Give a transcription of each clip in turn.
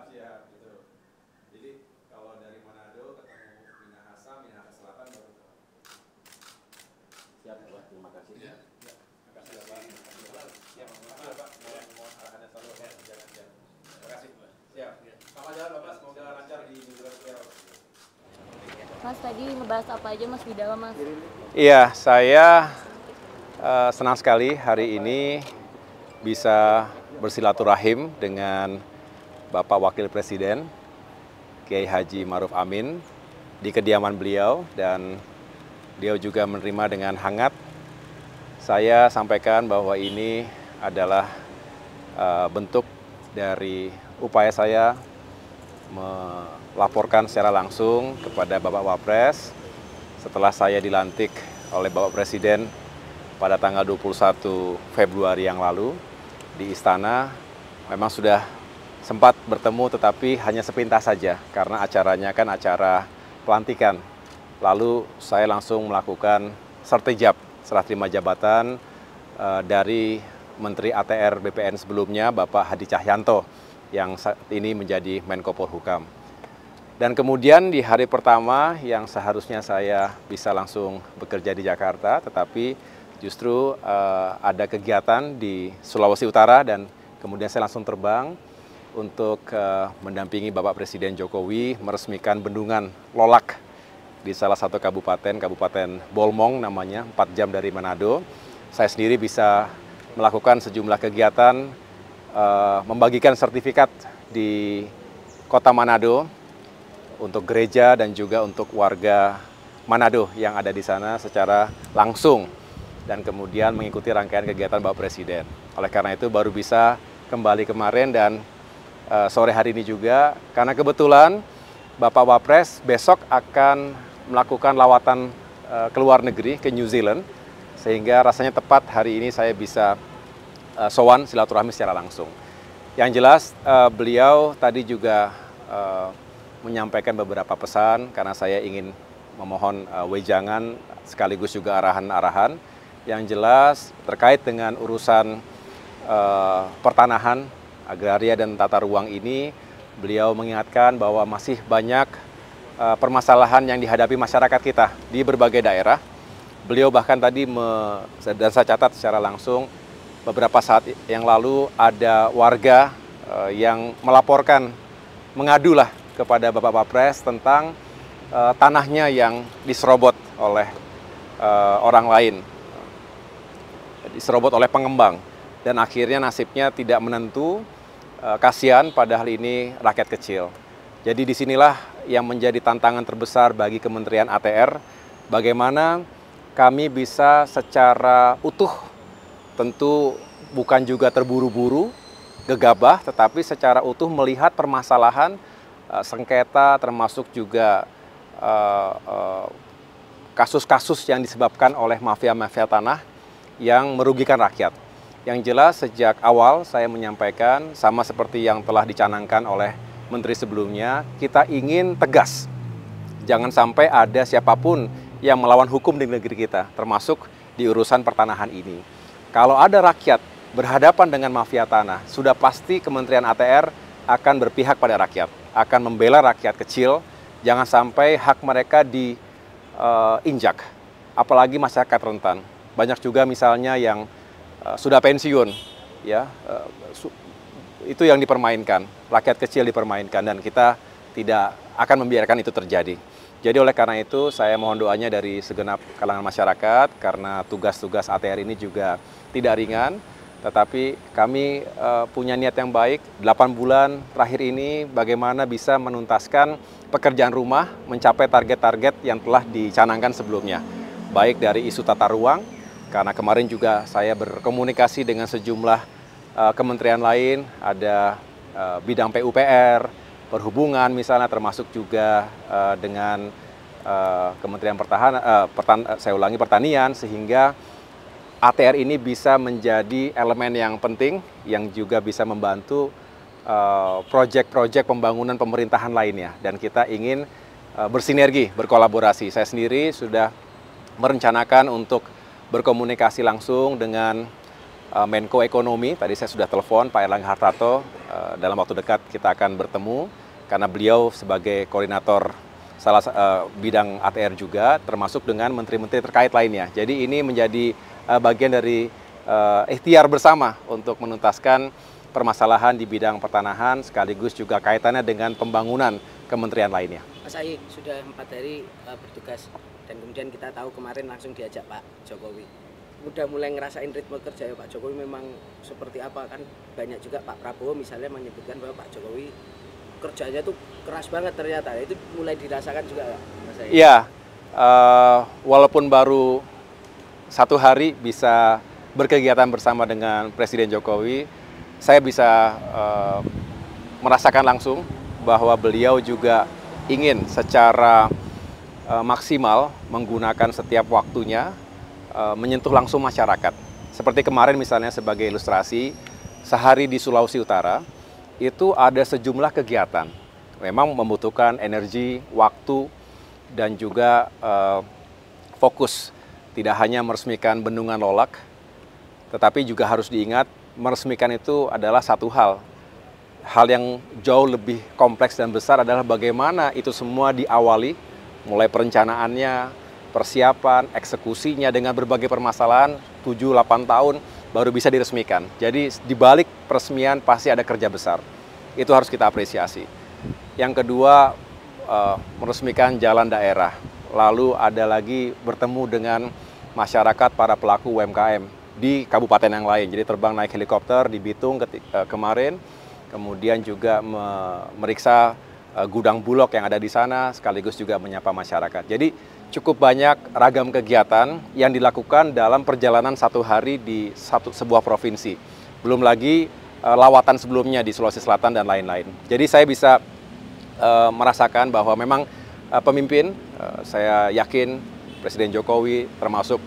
siap, gitu. Jadi kalau dari Manado ketemu Minahasa, Minahasa Selatan baru ke. Siap, Pak. Terima kasih. Ya. Ya. Makasih ya, Pak. Siap, makasih ya, Pak. Mohon arahannya selalu ya. Jangan. Terima kasih. Siap. Selamat jalan, Bapak. Semoga lancar di minggu depan. Mas, tadi ngebahas apa aja Mas di dalam, Mas? Iya, saya senang sekali hari ini bisa bersilaturahim dengan Bapak Wakil Presiden Kiai Haji Ma'ruf Amin di kediaman beliau, dan beliau juga menerima dengan hangat. Saya sampaikan bahwa ini adalah bentuk dari upaya saya melaporkan secara langsung kepada Bapak Wapres setelah saya dilantik oleh Bapak Presiden pada tanggal 21 Februari yang lalu di Istana. Memang sudah sempat bertemu tetapi hanya sepintas saja karena acaranya kan acara pelantikan. Lalu saya langsung melakukan sertijab, serah terima jabatan dari Menteri ATR BPN sebelumnya, Bapak Hadi Cahyanto, yang saat ini menjadi Menko Polhukam. Dan kemudian di hari pertama yang seharusnya saya bisa langsung bekerja di Jakarta, tetapi justru ada kegiatan di Sulawesi Utara dan kemudian saya langsung terbang untuk mendampingi Bapak Presiden Jokowi meresmikan bendungan Lolak di salah satu kabupaten Bolmong namanya, 4 jam dari Manado. Saya sendiri bisa melakukan sejumlah kegiatan, membagikan sertifikat di Kota Manado untuk gereja dan juga untuk warga Manado yang ada di sana secara langsung, dan kemudian mengikuti rangkaian kegiatan Bapak Presiden. Oleh karena itu baru bisa kembali kemarin dan sore hari ini juga, karena kebetulan Bapak Wapres besok akan melakukan lawatan ke luar negeri, ke New Zealand, sehingga rasanya tepat hari ini saya bisa sowan silaturahmi secara langsung. Yang jelas beliau tadi juga menyampaikan beberapa pesan karena saya ingin memohon wejangan sekaligus juga arahan-arahan yang jelas terkait dengan urusan pertanahan, agraria dan tata ruang ini. Beliau mengingatkan bahwa masih banyak permasalahan yang dihadapi masyarakat kita di berbagai daerah. Beliau bahkan tadi dan saya catat secara langsung beberapa saat yang lalu ada warga yang melaporkan, mengadulah kepada Bapak Wapres tentang tanahnya yang diserobot oleh orang lain, diserobot oleh pengembang, dan akhirnya nasibnya tidak menentu. Kasihan, padahal ini rakyat kecil. Jadi disinilah yang menjadi tantangan terbesar bagi Kementerian ATR, bagaimana kami bisa secara utuh, tentu bukan juga terburu-buru, gegabah, tetapi secara utuh melihat permasalahan sengketa, termasuk juga kasus-kasus yang disebabkan oleh mafia-mafia tanah yang merugikan rakyat. Yang jelas sejak awal saya menyampaikan, sama seperti yang telah dicanangkan oleh Menteri sebelumnya, kita ingin tegas. Jangan sampai ada siapapun yang melawan hukum di negeri kita, termasuk di urusan pertanahan ini. Kalau ada rakyat berhadapan dengan mafia tanah, sudah pasti Kementerian ATR akan berpihak pada rakyat, akan membela rakyat kecil, jangan sampai hak mereka diinjak, apalagi masyarakat rentan. Banyak juga misalnya yang sudah pensiun, ya, itu yang dipermainkan, rakyat kecil dipermainkan, dan kita tidak akan membiarkan itu terjadi. Jadi oleh karena itu saya mohon doanya dari segenap kalangan masyarakat, karena tugas-tugas ATR ini juga tidak ringan, tetapi kami punya niat yang baik. 8 bulan terakhir ini bagaimana bisa menuntaskan pekerjaan rumah, mencapai target-target yang telah dicanangkan sebelumnya, baik dari isu tata ruang, karena kemarin juga saya berkomunikasi dengan sejumlah kementerian lain, ada bidang PUPR, perhubungan misalnya, termasuk juga dengan Kementerian Pertanian, sehingga ATR ini bisa menjadi elemen yang penting yang juga bisa membantu proyek-proyek pembangunan pemerintahan lainnya, dan kita ingin bersinergi, berkolaborasi. Saya sendiri sudah merencanakan untuk berkomunikasi langsung dengan Menko Ekonomi. Tadi saya sudah telepon Pak Erlangga Hartarto dalam waktu dekat kita akan bertemu karena beliau sebagai koordinator bidang ATR juga, termasuk dengan menteri-menteri terkait lainnya. Jadi ini menjadi bagian dari ikhtiar bersama untuk menuntaskan permasalahan di bidang pertanahan sekaligus juga kaitannya dengan pembangunan kementerian lainnya. Mas Ahy sudah 4 hari bertugas dan kemudian kita tahu kemarin langsung diajak Pak Jokowi. Udah mulai ngerasain ritme kerja ya Pak Jokowi memang seperti apa, kan banyak juga Pak Prabowo misalnya menyebutkan bahwa Pak Jokowi kerjanya tuh keras banget ternyata, itu mulai dirasakan juga Mas Ahy? Iya, walaupun baru 1 hari bisa berkegiatan bersama dengan Presiden Jokowi, saya bisa merasakan langsung bahwa beliau juga ingin secara maksimal menggunakan setiap waktunya menyentuh langsung masyarakat. Seperti kemarin misalnya sebagai ilustrasi, sehari di Sulawesi Utara itu ada sejumlah kegiatan. Memang membutuhkan energi, waktu, dan juga fokus. Tidak hanya meresmikan Bendungan Lolak, tetapi juga harus diingat meresmikan itu adalah satu hal. Hal yang jauh lebih kompleks dan besar adalah bagaimana itu semua diawali, mulai perencanaannya, persiapan, eksekusinya dengan berbagai permasalahan, 7-8 tahun baru bisa diresmikan. Jadi di balik peresmian pasti ada kerja besar. Itu harus kita apresiasi. Yang kedua, meresmikan jalan daerah. Lalu ada lagi bertemu dengan masyarakat, para pelaku UMKM di kabupaten yang lain. Jadi terbang naik helikopter di Bitung kemarin, kemudian juga memeriksa gudang Bulog yang ada di sana, sekaligus juga menyapa masyarakat. Jadi cukup banyak ragam kegiatan yang dilakukan dalam perjalanan 1 hari di sebuah provinsi. Belum lagi lawatan sebelumnya di Sulawesi Selatan dan lain-lain. Jadi saya bisa merasakan bahwa memang pemimpin, saya yakin Presiden Jokowi termasuk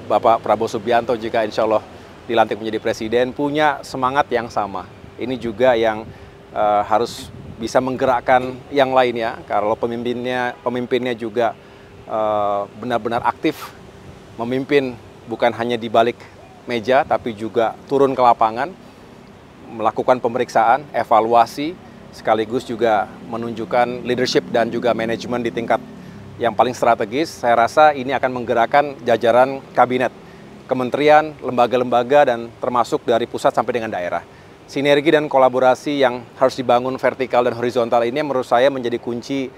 Bapak Prabowo Subianto jika insya Allah dilantik menjadi presiden, punya semangat yang sama. Ini juga yang harus bisa menggerakkan yang lainnya, kalau pemimpinnya juga benar-benar aktif memimpin, bukan hanya di balik meja, tapi juga turun ke lapangan, melakukan pemeriksaan, evaluasi, sekaligus juga menunjukkan leadership dan juga manajemen di tingkat yang paling strategis. Saya rasa ini akan menggerakkan jajaran kabinet, kementerian, lembaga-lembaga, dan termasuk dari pusat sampai dengan daerah. Sinergi dan kolaborasi yang harus dibangun vertikal dan horizontal ini menurut saya menjadi kunci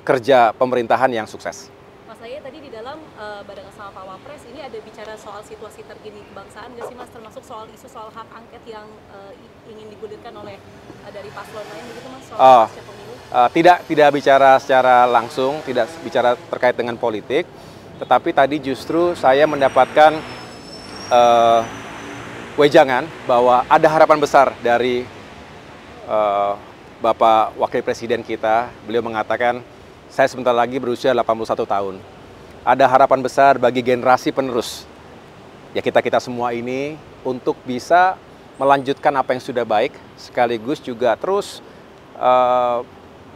kerja pemerintahan yang sukses. Mas Ahy tadi di dalam barengan sama Pak Wapres ini ada bicara soal situasi terkini kebangsaan nggak sih Mas, termasuk soal isu soal hak angket yang ingin digulirkan oleh dari paslon lain begitu Mas, soal pasca pemilu? Tidak bicara secara langsung, tidak bicara terkait dengan politik, tetapi tadi justru saya mendapatkan wejangan bahwa ada harapan besar dari Bapak Wakil Presiden kita. Beliau mengatakan, saya sebentar lagi berusia 81 tahun. Ada harapan besar bagi generasi penerus, ya kita semua ini, untuk bisa melanjutkan apa yang sudah baik, sekaligus juga terus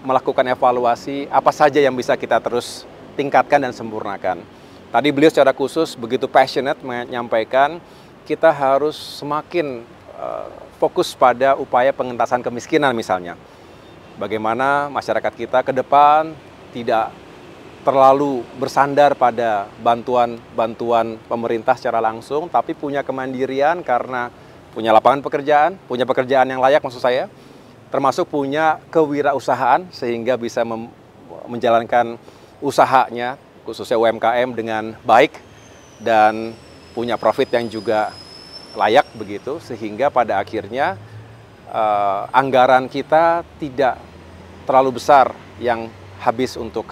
melakukan evaluasi apa saja yang bisa kita terus tingkatkan dan sempurnakan. Tadi beliau secara khusus begitu passionate menyampaikan kita harus semakin fokus pada upaya pengentasan kemiskinan misalnya. Bagaimana masyarakat kita ke depan tidak terlalu bersandar pada bantuan pemerintah secara langsung, tapi punya kemandirian karena punya lapangan pekerjaan, punya pekerjaan yang layak maksud saya, termasuk punya kewirausahaan sehingga bisa menjalankan usahanya, khususnya UMKM dengan baik dan punya profit yang juga layak begitu, sehingga pada akhirnya anggaran kita tidak terlalu besar yang habis untuk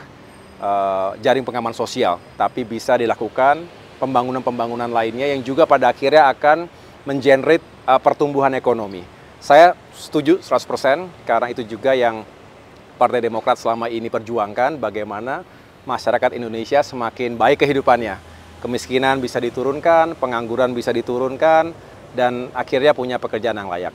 jaring pengaman sosial, tapi bisa dilakukan pembangunan-pembangunan lainnya yang juga pada akhirnya akan mengenerate pertumbuhan ekonomi. Saya setuju 100% karena itu juga yang Partai Demokrat selama ini perjuangkan, bagaimana masyarakat Indonesia semakin baik kehidupannya. Kemiskinan bisa diturunkan, pengangguran bisa diturunkan, dan akhirnya punya pekerjaan yang layak.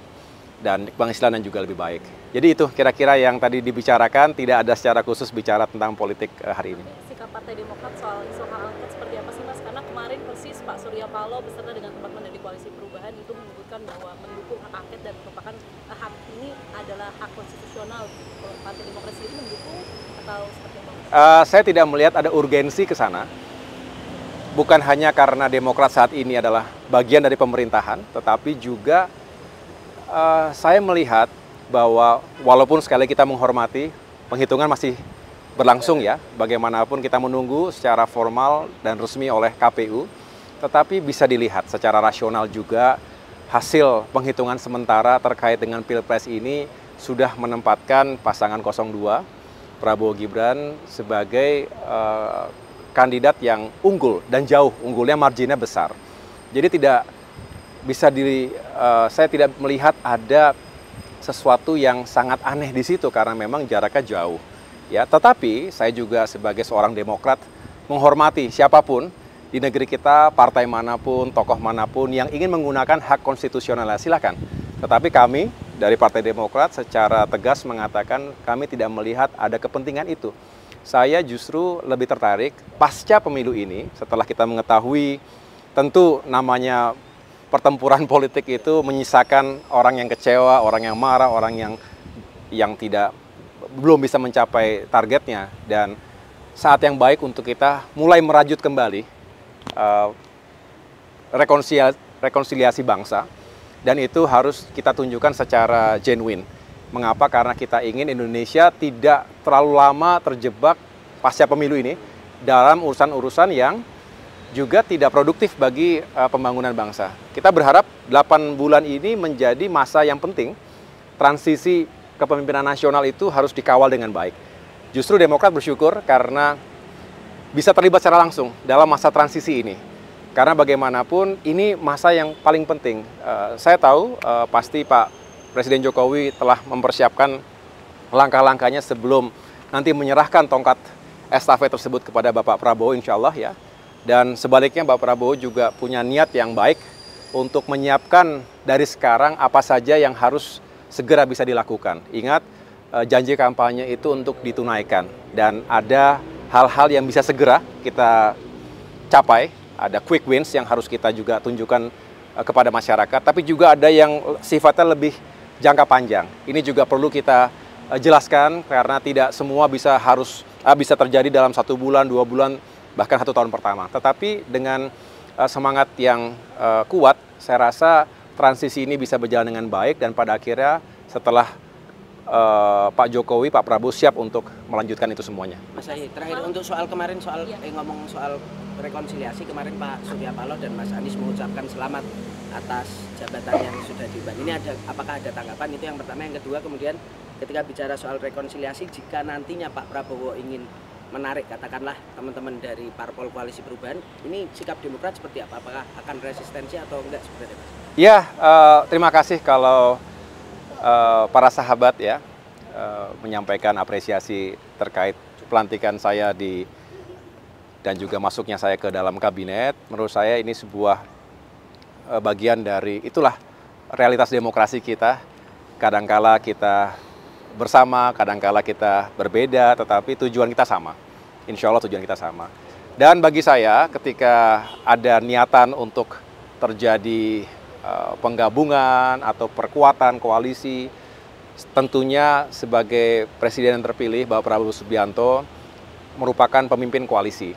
Dan penghasilan juga lebih baik. Jadi itu kira-kira yang tadi dibicarakan, tidak ada secara khusus bicara tentang politik hari ini. Sikap Partai Demokrat soal isu hak angket seperti apa sih Mas? Karena kemarin persis Pak Surya Paloh beserta dengan teman-teman dari Koalisi Perubahan itu menyebut menyebutkan bahwa mendukung hak angket dan merupakan hak ini adalah hak konstitusional. Kalau Partai Demokrat sendiri mendukung atau seperti apa? Saya tidak melihat ada urgensi ke sana. Bukan hanya karena Demokrat saat ini adalah bagian dari pemerintahan, tetapi juga saya melihat bahwa walaupun sekali kita menghormati, penghitungan masih berlangsung ya, bagaimanapun kita menunggu secara formal dan resmi oleh KPU, tetapi bisa dilihat secara rasional juga hasil penghitungan sementara terkait dengan Pilpres ini sudah menempatkan pasangan 02, Prabowo Gibran sebagai kandidat yang unggul dan jauh, unggulnya marginnya besar. Jadi tidak bisa saya tidak melihat ada sesuatu yang sangat aneh di situ karena memang jaraknya jauh. Ya, tetapi saya juga sebagai seorang Demokrat menghormati siapapun di negeri kita, partai manapun, tokoh manapun yang ingin menggunakan hak konstitusionalnya, silakan. Tetapi kami dari Partai Demokrat secara tegas mengatakan kami tidak melihat ada kepentingan itu. Saya justru lebih tertarik pasca pemilu ini, setelah kita mengetahui tentu namanya pertempuran politik itu menyisakan orang yang kecewa, orang yang marah, orang yang belum bisa mencapai targetnya. Dan saat yang baik untuk kita mulai merajut kembali rekonsiliasi bangsa. Dan itu harus kita tunjukkan secara genuine. Mengapa? Karena kita ingin Indonesia tidak terlalu lama terjebak pasca pemilu ini dalam urusan-urusan yang juga tidak produktif bagi pembangunan bangsa. Kita berharap 8 bulan ini menjadi masa yang penting. Transisi kepemimpinan nasional itu harus dikawal dengan baik. Justru Demokrat bersyukur karena bisa terlibat secara langsung dalam masa transisi ini. Karena bagaimanapun ini masa yang paling penting. Saya tahu pasti Pak Presiden Jokowi telah mempersiapkan langkah-langkahnya sebelum nanti menyerahkan tongkat estafet tersebut kepada Bapak Prabowo insya Allah ya. Dan sebaliknya Bapak Prabowo juga punya niat yang baik untuk menyiapkan dari sekarang apa saja yang harus segera bisa dilakukan. Ingat, janji kampanye itu untuk ditunaikan. Dan ada hal-hal yang bisa segera kita capai. Ada quick wins yang harus kita juga tunjukkan kepada masyarakat. Tapi juga ada yang sifatnya lebih jangka panjang. Ini juga perlu kita jelaskan karena tidak semua bisa terjadi dalam 1 bulan, 2 bulan, bahkan 1 tahun pertama. Tetapi dengan semangat yang kuat, saya rasa transisi ini bisa berjalan dengan baik dan pada akhirnya setelah Pak Jokowi, Pak Prabowo siap untuk melanjutkan itu semuanya. Mas Ahy, terakhir untuk soal kemarin ngomong soal rekonsiliasi, kemarin Pak Surya Paloh dan Mas Anies mengucapkan selamat atas jabatan yang sudah diemban. Ini apakah ada tanggapan? Itu yang pertama. Yang kedua, kemudian ketika bicara soal rekonsiliasi, jika nantinya Pak Prabowo ingin menarik katakanlah teman-teman dari parpol koalisi perubahan, ini sikap Demokrat seperti apa? Apakah akan resistensi atau enggak sebenarnya, Mas? Ya, terima kasih kalau para sahabat ya menyampaikan apresiasi terkait pelantikan saya dan juga masuknya saya ke dalam kabinet. Menurut saya ini sebuah bagian dari itulah realitas demokrasi kita. Kadangkala kita bersama, kadangkala kita berbeda, tetapi tujuan kita sama. Insya Allah tujuan kita sama. Dan bagi saya ketika ada niatan untuk terjadi penggabungan atau perkuatan koalisi, tentunya sebagai Presiden yang terpilih Bapak Prabowo Subianto merupakan pemimpin koalisi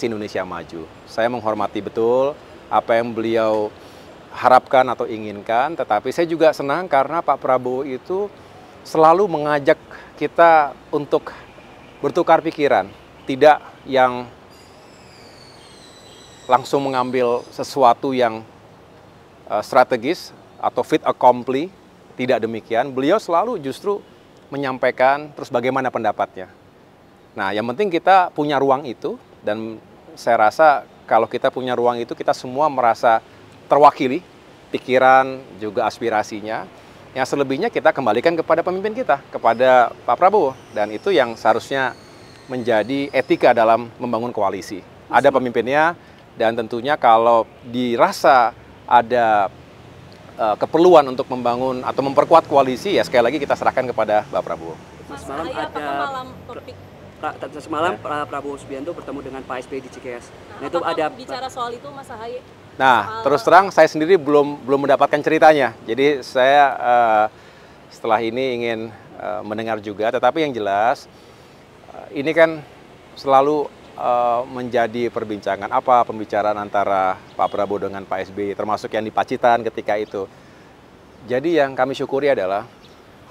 Indonesia Maju. Saya menghormati betul apa yang beliau harapkan atau inginkan, tetapi saya juga senang karena Pak Prabowo itu selalu mengajak kita untuk bertukar pikiran, tidak yang langsung mengambil sesuatu yang strategis atau fait accompli, tidak demikian. Beliau selalu justru menyampaikan terus bagaimana pendapatnya. Nah, yang penting kita punya ruang itu, dan saya rasa kalau kita punya ruang itu, kita semua merasa terwakili, pikiran, juga aspirasinya. Yang selebihnya kita kembalikan kepada pemimpin kita, kepada Pak Prabowo. Dan itu yang seharusnya menjadi etika dalam membangun koalisi. Ada pemimpinnya, dan tentunya kalau dirasa ada keperluan untuk membangun atau memperkuat koalisi, ya sekali lagi kita serahkan kepada Pak Prabowo. Semalam Semalam Prabowo Subianto bertemu dengan Pak SBY di Cikeas. Nah, itu ada bicara soal itu, Mas Ahy? Nah, terus terang saya sendiri belum mendapatkan ceritanya. Jadi saya setelah ini ingin mendengar juga. Tetapi yang jelas ini kan selalu menjadi perbincangan apa pembicaraan antara Pak Prabowo dengan Pak SBY, termasuk yang di Pacitan ketika itu. Jadi yang kami syukuri adalah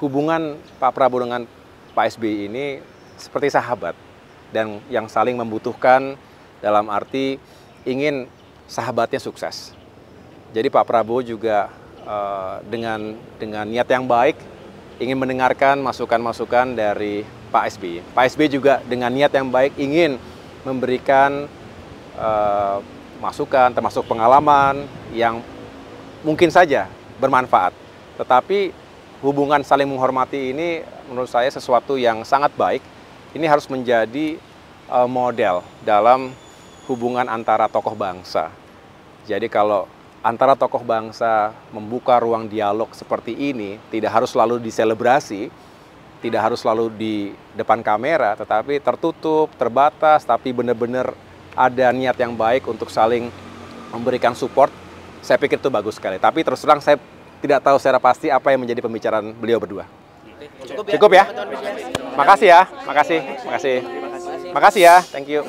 hubungan Pak Prabowo dengan Pak SBY ini seperti sahabat dan yang saling membutuhkan dalam arti ingin sahabatnya sukses. Jadi Pak Prabowo juga dengan niat yang baik ingin mendengarkan masukan-masukan dari Pak SBY. Pak SBY juga dengan niat yang baik ingin memberikan masukan termasuk pengalaman yang mungkin saja bermanfaat. Tetapi hubungan saling menghormati ini menurut saya sesuatu yang sangat baik. Ini harus menjadi model dalam hubungan antara tokoh bangsa. Jadi kalau antara tokoh bangsa membuka ruang dialog seperti ini, tidak harus selalu diselebrasi, tidak harus selalu di depan kamera, tetapi tertutup, terbatas, tapi benar-benar ada niat yang baik untuk saling memberikan support, saya pikir itu bagus sekali. Tapi terus terang saya tidak tahu secara pasti apa yang menjadi pembicaraan beliau berdua. Cukup ya? Makasih ya, makasih ya, thank you.